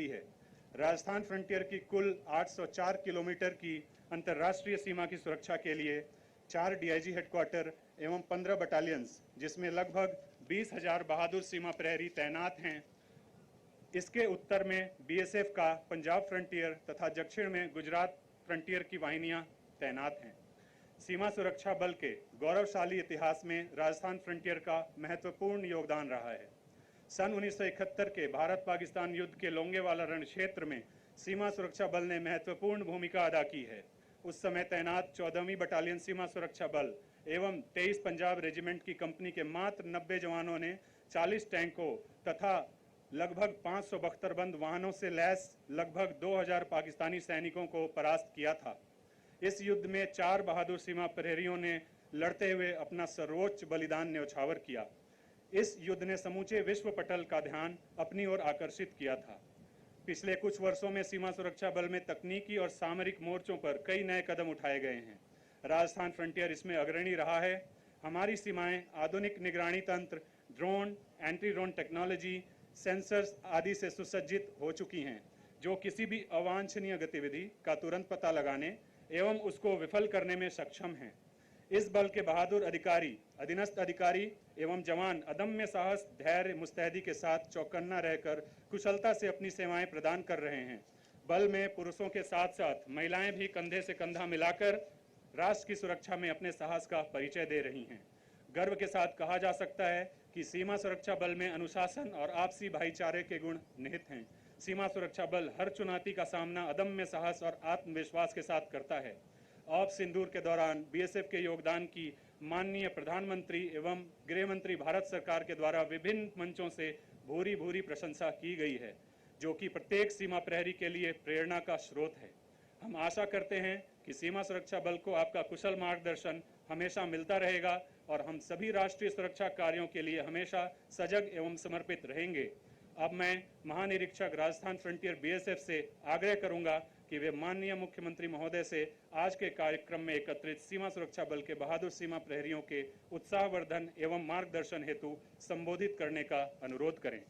जाती है। राजस्थान फ्रंटियर की कुल 804 किलोमीटर की अंतर्राष्ट्रीय सीमा की सुरक्षा के लिए 4 डीआईजी हेडक्वार्टर एवं 15 बटालियंस, जिसमें लगभग 20,000 बहादुर सीमा प्रहरी तैनात हैं। इसके उत्तर में बीएसएफ का पंजाब फ्रंटियर तथा दक्षिण में गुजरात फ्रंटियर की वाहिनियां तैनात हैं। सीमा सुरक्षा बल के गौरवशाली इतिहास में राजस्थान फ्रंटियर का महत्वपूर्ण योगदान रहा है। सन 1971 के भारत पाकिस्तान युद्ध के लोंगेवाला रण क्षेत्र में सीमा सुरक्षा बल ने महत्वपूर्ण भूमिका अदा की है। उस समय तैनात 14वीं बटालियन सीमा सुरक्षा बल एवं 23 पंजाब रेजिमेंट की कंपनी के मात्र 90 जवानों ने 40 टैंकों तथा लगभग 500 बख्तरबंद वाहनों से लैस लगभग 2000 पाकिस्तानी सैनिकों को परास्त किया था। इस युद्ध में 4 बहादुर सीमा प्रहरियों ने लड़ते हुए अपना सर्वोच्च बलिदान न्यौछावर किया। इस युद्ध ने समूचे विश्व पटल का ध्यान अपनी ओर आकर्षित किया था। पिछले कुछ वर्षों में सीमा सुरक्षा बल में तकनीकी और सामरिक मोर्चों पर कई नए कदम उठाए गए हैं। राजस्थान फ्रंटियर इसमें अग्रणी रहा है। हमारी सीमाएं आधुनिक निगरानी तंत्र, drone, anti drone technology, sensors आदि से सुसज्जित हो चुकी हैं, जो किसी भी अवांछनीय गतिविधि का तुरंत पता लगाने एवं उसको विफल करने में सक्षम हैं। इस बल के बहादुर अधिकारी, अधीनस्थ अधिकारी एवं जवान अदम्य साहस, धैर्य, मुस्तैदी के साथ चौकन्ना रहकर कुशलता से अपनी सेवाएं प्रदान कर रहे हैं। बल में पुरुषों के साथ साथ महिलाएं भी कंधे से कंधा मिलाकर राष्ट्र की सुरक्षा में अपने साहस का परिचय दे रही हैं। गर्व के साथ कहा जा सकता है कि सीमा सुरक्षा बल में अनुशासन और आपसी भाईचारे के गुण निहित हैं। सीमा सुरक्षा बल हर चुनौती का सामना अदम्य साहस और आत्मविश्वास के साथ करता है। ऑपरेशन सिंदूर के दौरान बीएसएफ के योगदान की माननीय प्रधानमंत्री एवं गृह मंत्री भारत सरकार के द्वारा विभिन्न मंचों से भूरी भूरी प्रशंसा की गई है, जो कि प्रत्येक सीमा प्रहरी के लिए प्रेरणा का स्रोत है। हम आशा करते हैं कि सीमा सुरक्षा बल को आपका कुशल मार्गदर्शन हमेशा मिलता रहेगा और हम सभी राष्ट्रीय सुरक्षा कार्यों के लिए हमेशा सजग एवं समर्पित रहेंगे। अब मैं महानिरीक्षक राजस्थान फ्रंटियर बीएसएफ से आग्रह करूंगा कि वे माननीय मुख्यमंत्री महोदय से आज के कार्यक्रम में एकत्रित सीमा सुरक्षा बल के बहादुर सीमा प्रहरियों के उत्साहवर्धन एवं मार्गदर्शन हेतु संबोधित करने का अनुरोध करें।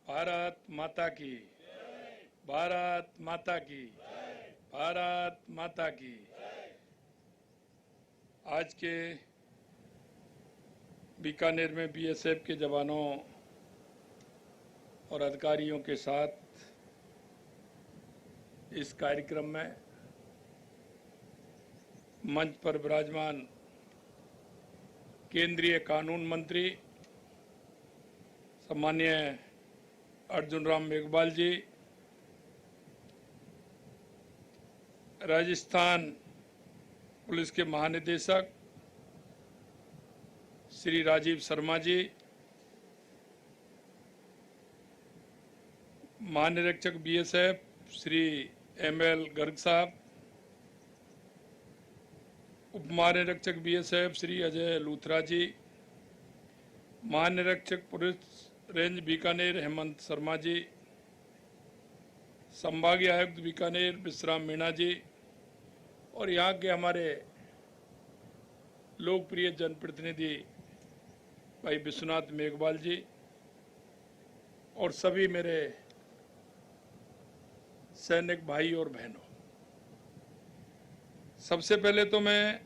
भारत माता की, भारत माता की, भारत माता की। आज के बीकानेर में बीएसएफ के जवानों और अधिकारियों के साथ इस कार्यक्रम में मंच पर विराजमान केंद्रीय कानून मंत्री सम्माननीय अर्जुन राम मेघवाल जी, राजस्थान पुलिस के महानिदेशक श्री राजीव शर्मा जी, महानिरीक्षक बीएसएफ श्री एमएल गर्ग साहब, उप महानिरीक्षक बीएसएफ श्री अजय लूथरा जी, महानिरीक्षक पुलिस रेंज बीकानेर हेमंत शर्मा जी, संभागीय आयुक्त बीकानेर विश्राम मीणा जी और यहाँ के हमारे लोकप्रिय जनप्रतिनिधि भाई विश्वनाथ मेघवाल जी और सभी मेरे सैनिक भाई और बहनों, सबसे पहले तो मैं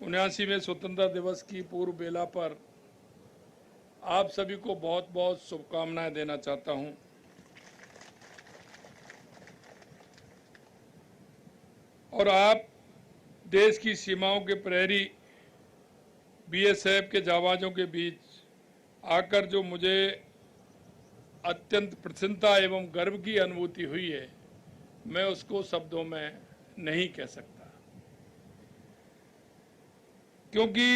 79वें स्वतंत्रता दिवस की पूर्व बेला पर आप सभी को बहुत बहुत शुभकामनाएं देना चाहता हूं। और आप देश की सीमाओं के प्रहरी बीएसएफ के जाबाजों के बीच आकर जो मुझे अत्यंत प्रसन्नता एवं गर्व की अनुभूति हुई है, मैं उसको शब्दों में नहीं कह सकता, क्योंकि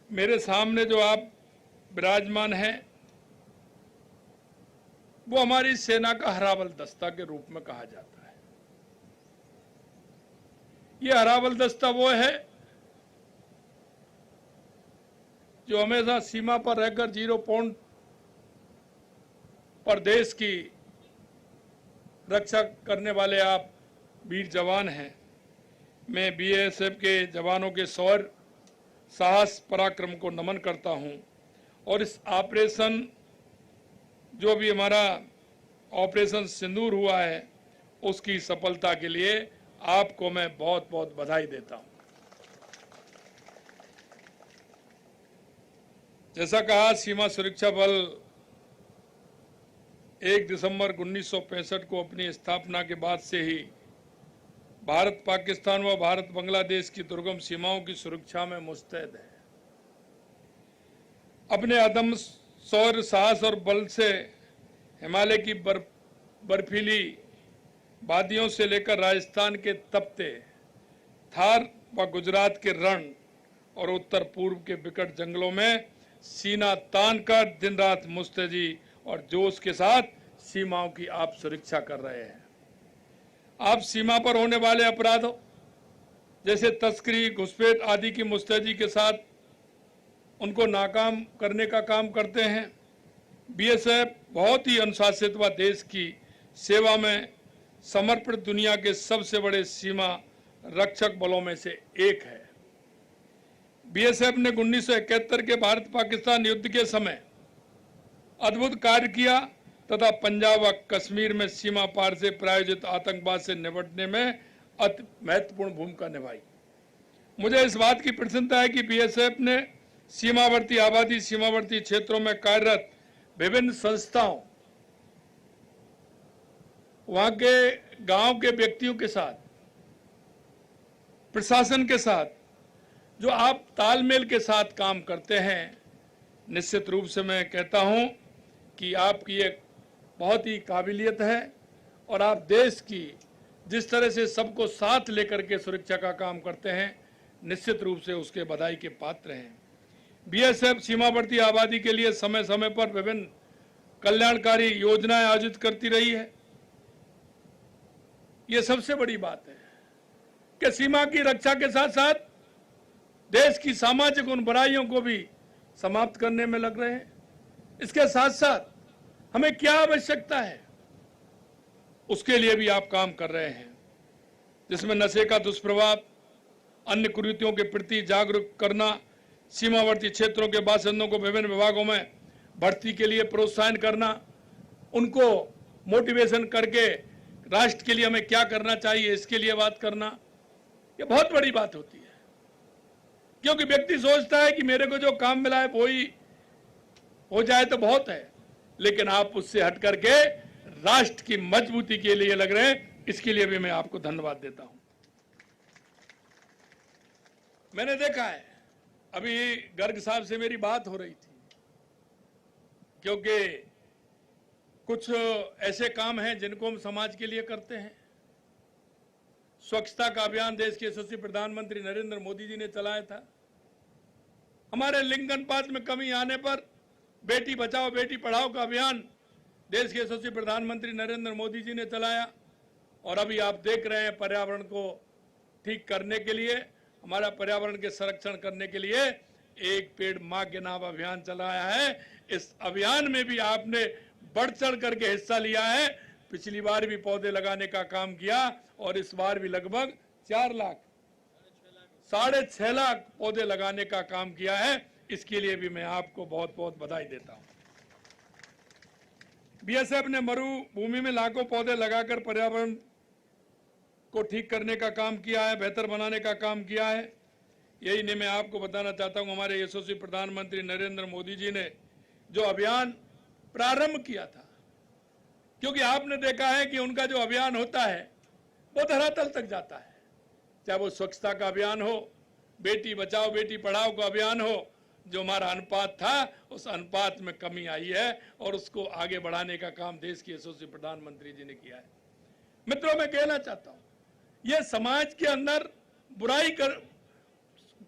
मेरे सामने जो आप विराजमान है वो हमारी सेना का हरावल दस्ता के रूप में कहा जाता है। ये हरावल दस्ता वो है जो हमेशा सीमा पर रहकर जीरो पॉइंट पर देश की रक्षा करने वाले आप वीर जवान हैं। मैं बीएसएफ के जवानों के शौर्य, साहस, पराक्रम को नमन करता हूं और इस ऑपरेशन जो भी हमारा ऑपरेशन सिंदूर हुआ है उसकी सफलता के लिए आपको मैं बहुत बहुत बधाई देता हूं। जैसा कहा, सीमा सुरक्षा बल 1 दिसंबर 1965 को अपनी स्थापना के बाद से ही भारत पाकिस्तान व भारत बांग्लादेश की दुर्गम सीमाओं की सुरक्षा में मुस्तैद है। अपने अदम्य शौर्य, साहस और बल से हिमालय की बर्फीली वादियों से लेकर राजस्थान के तपते थार व गुजरात के रण और उत्तर पूर्व के विकट जंगलों में सीना तान कर दिन रात मुस्तैदी और जोश के साथ सीमाओं की आप सुरक्षा कर रहे हैं। आप सीमा पर होने वाले अपराधों जैसे तस्करी, घुसपैठ आदि की मुस्तैदी के साथ उनको नाकाम करने का काम करते हैं। बीएसएफ बहुत ही अनुशासित व देश की सेवा में समर्पित दुनिया के सबसे बड़े सीमा रक्षक बलों में से एक है। बीएसएफ ने 1971 के भारत पाकिस्तान युद्ध के समय अद्भुत कार्य किया तथा पंजाब व कश्मीर में सीमा पार से प्रायोजित आतंकवाद से निपटने में अति महत्वपूर्ण भूमिका निभाई। मुझे इस बात की प्रसन्नता है कि बीएसएफ ने सीमावर्ती आबादी, सीमावर्ती क्षेत्रों में कार्यरत विभिन्न संस्थाओं, वहां के गांव के व्यक्तियों के साथ, प्रशासन के साथ जो आप तालमेल के साथ काम करते हैं, निश्चित रूप से मैं कहता हूं कि आपकी एक बहुत ही काबिलियत है और आप देश की जिस तरह से सबको साथ लेकर के सुरक्षा का काम करते हैं, निश्चित रूप से उसके बधाई के पात्र हैं। बीएसएफ सीमावर्ती आबादी के लिए समय समय पर विभिन्न कल्याणकारी योजनाएं आयोजित करती रही है। ये सबसे बड़ी बात है कि सीमा की रक्षा के साथ साथ देश की सामाजिक उन बुराइयों को भी समाप्त करने में लग रहे हैं। इसके साथ साथ हमें क्या आवश्यकता है उसके लिए भी आप काम कर रहे हैं, जिसमें नशे का दुष्प्रभाव, अन्य कुरीतियों के प्रति जागरूक करना, सीमावर्ती क्षेत्रों के बासिंदों को विभिन्न विभागों में भर्ती के लिए प्रोत्साहन करना, उनको मोटिवेशन करके राष्ट्र के लिए हमें क्या करना चाहिए इसके लिए बात करना, ये बहुत बड़ी बात होती है। क्योंकि व्यक्ति सोचता है कि मेरे को जो काम मिला है वो ही हो जाए तो बहुत है, लेकिन आप उससे हट करके राष्ट्र की मजबूती के लिए लग रहे हैं। इसके लिए भी मैं आपको धन्यवाद देता हूं। मैंने देखा है, अभी गर्ग साहब से मेरी बात हो रही थी, क्योंकि कुछ ऐसे काम हैं जिनको हम समाज के लिए करते हैं। स्वच्छता का अभियान देश के यशस्वी प्रधानमंत्री नरेंद्र मोदी जी ने चलाया था। हमारे लिंग अनुपात में कमी आने पर बेटी बचाओ बेटी पढ़ाओ का अभियान देश के यशस्वी प्रधानमंत्री नरेंद्र मोदी जी ने चलाया। और अभी आप देख रहे हैं, पर्यावरण को ठीक करने के लिए, हमारा पर्यावरण के संरक्षण करने के लिए एक पेड़ मां के नाम अभियान चलाया है। इस अभियान में भी आपने बढ़ चढ़ करके हिस्सा लिया है। पिछली बार भी पौधे लगाने का काम किया और इस बार भी लगभग 4 लाख, 6.5 लाख पौधे लगाने का काम किया है। इसके लिए भी मैं आपको बहुत बहुत बधाई देता हूं। बीएसएफ ने मरुभूमि में लाखों पौधे लगाकर पर्यावरण को ठीक करने का काम किया है, बेहतर बनाने का काम किया है। यही नहीं, मैं आपको बताना चाहता हूं, हमारे यशस्वी प्रधानमंत्री नरेंद्र मोदी जी ने जो अभियान प्रारंभ किया था, क्योंकि आपने देखा है कि उनका जो अभियान होता है वो धरातल तक जाता है। चाहे वो स्वच्छता का अभियान हो, बेटी बचाओ बेटी पढ़ाओ का अभियान हो, जो हमारा अनुपात था उस अनुपात में कमी आई है और उसको आगे बढ़ाने का काम देश के यशस्वी प्रधानमंत्री जी ने किया है। मित्रों, मैं कहना चाहता हूं, ये समाज के अंदर बुराई कर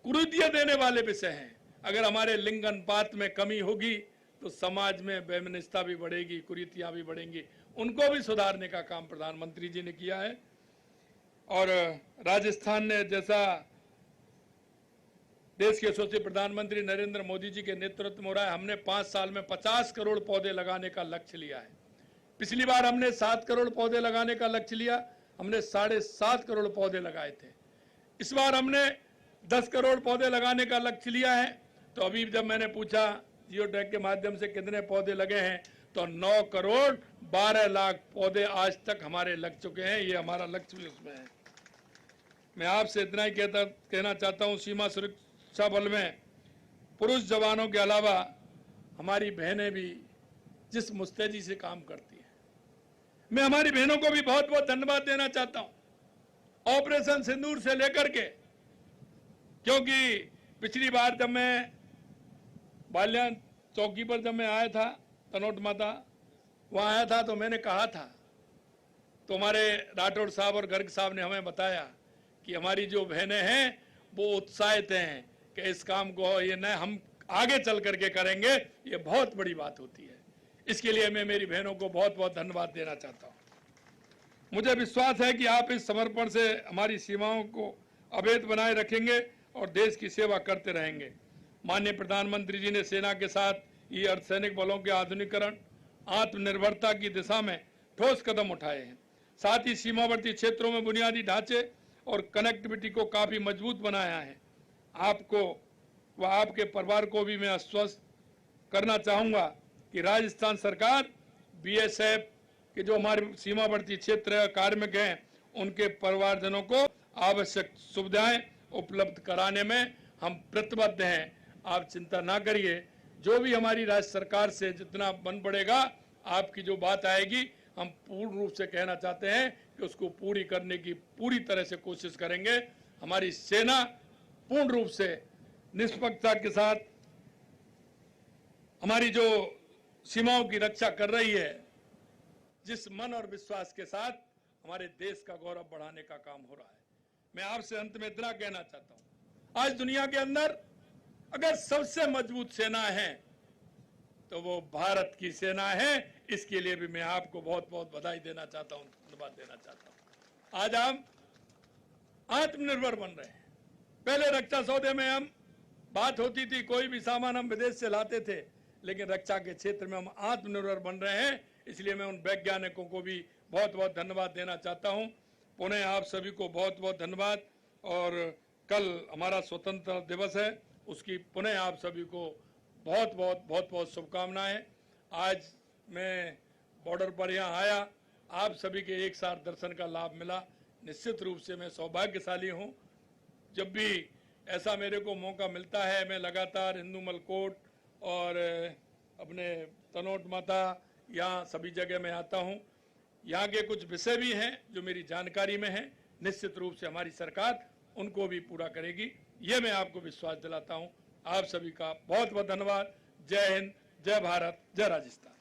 कुरीतियां देने वाले विषय हैं। अगर हमारे लिंग अनुपात में कमी होगी तो समाज में वैमनस्यता भी बढ़ेगी, कुरीतियां भी बढ़ेंगी। उनको भी सुधारने का काम प्रधानमंत्री जी ने किया है। और राजस्थान ने जैसा देश के यशस्वी प्रधानमंत्री नरेंद्र मोदी जी के नेतृत्व में हो रहा है। हमने 5 साल में 50 करोड़ पौधे लगाने का लक्ष्य लिया है। पिछली बार हमने 7 करोड़ पौधे लगाने का लक्ष्य लिया, हमने 7.5 करोड़ पौधे लगाए थे। इस बार हमने 10 करोड़ पौधे लगाने का लक्ष्य लिया है। तो अभी जब मैंने पूछा जियो टैग के माध्यम से कितने पौधे लगे हैं, तो 9 करोड़ 12 लाख पौधे आज तक हमारे लग चुके हैं। ये हमारा लक्ष्य भी उसमें है। मैं आपसे इतना ही कहना चाहता हूं, सीमा सुरक्षा बल में पुरुष जवानों के अलावा हमारी बहनें भी जिस मुस्तैदी से काम करती हैं, मैं हमारी बहनों को भी बहुत बहुत धन्यवाद देना चाहता हूं, ऑपरेशन सिंदूर से लेकर के। क्योंकि पिछली बार जब मैं बाल्यान चौकी पर जब मैं आया था, तनोट माता वहां आया था, तो मैंने कहा था, तो हमारे राठौड़ साहब और गर्ग साहब ने हमें बताया कि हमारी जो बहनें हैं वो उत्साहित हैं कि इस काम को ये न हम आगे चल करके करेंगे, ये बहुत बड़ी बात होती है। इसके लिए मैं मेरी बहनों को बहुत बहुत धन्यवाद देना चाहता हूं। मुझे विश्वास है कि आप इस समर्पण से हमारी सीमाओं को अभेद बनाए रखेंगे और देश की सेवा करते रहेंगे। माननीय प्रधानमंत्री जी ने सेना के साथ ये अर्धसैनिक बलों के आधुनिकीकरण, आत्मनिर्भरता की दिशा में ठोस कदम उठाए हैं। साथ ही सीमावर्ती क्षेत्रों में बुनियादी ढांचे और कनेक्टिविटी को काफी मजबूत बनाया है। आपको व आपके परिवार को भी मैं आश्वस्त करना चाहूंगा कि राजस्थान सरकार बीएसएफ के जो हमारे सीमावर्ती क्षेत्र कार्मिक हैं, उनके परिवारजनों को आवश्यक सुविधाएं उपलब्ध कराने में हम प्रतिबद्ध हैं। आप चिंता ना करिए, जो भी हमारी राज्य सरकार से जितना बन पड़ेगा, आपकी जो बात आएगी, हम पूर्ण रूप से कहना चाहते हैं कि उसको पूरी करने की पूरी तरह से कोशिश करेंगे। हमारी सेना पूर्ण रूप से निष्पक्षता के साथ हमारी जो सीमाओं की रक्षा कर रही है, जिस मन और विश्वास के साथ हमारे देश का गौरव बढ़ाने का काम हो रहा है। मैं आपसे अंत में इतना कहना चाहता हूं, आज दुनिया के अंदर अगर सबसे मजबूत सेना है तो वो भारत की सेना है। इसके लिए भी मैं आपको बहुत बहुत बधाई देना चाहता हूं, धन्यवाद देना चाहता हूं। आज हम आत्मनिर्भर बन रहे हैं। पहले रक्षा सौदे में हम बात होती थी, कोई भी सामान हम विदेश से लाते थे, लेकिन रक्षा के क्षेत्र में हम आत्मनिर्भर बन रहे हैं। इसलिए मैं उन वैज्ञानिकों को भी बहुत बहुत धन्यवाद देना चाहता हूं। पुनः आप सभी को बहुत बहुत धन्यवाद। और कल हमारा स्वतंत्रता दिवस है, उसकी पुनः आप सभी को बहुत बहुत शुभकामनाएं। आज मैं बॉर्डर पर यहाँ आया, आप सभी के एक साथ दर्शन का लाभ मिला। निश्चित रूप से मैं सौभाग्यशाली हूँ। जब भी ऐसा मेरे को मौका मिलता है, मैं लगातार हिंदू मलकोट और अपने तनोट माता यहाँ सभी जगह में आता हूँ। यहाँ के कुछ विषय भी हैं जो मेरी जानकारी में हैं। निश्चित रूप से हमारी सरकार उनको भी पूरा करेगी, ये मैं आपको विश्वास दिलाता हूँ। आप सभी का बहुत बहुत धन्यवाद। जय हिंद, जय भारत, जय राजस्थान।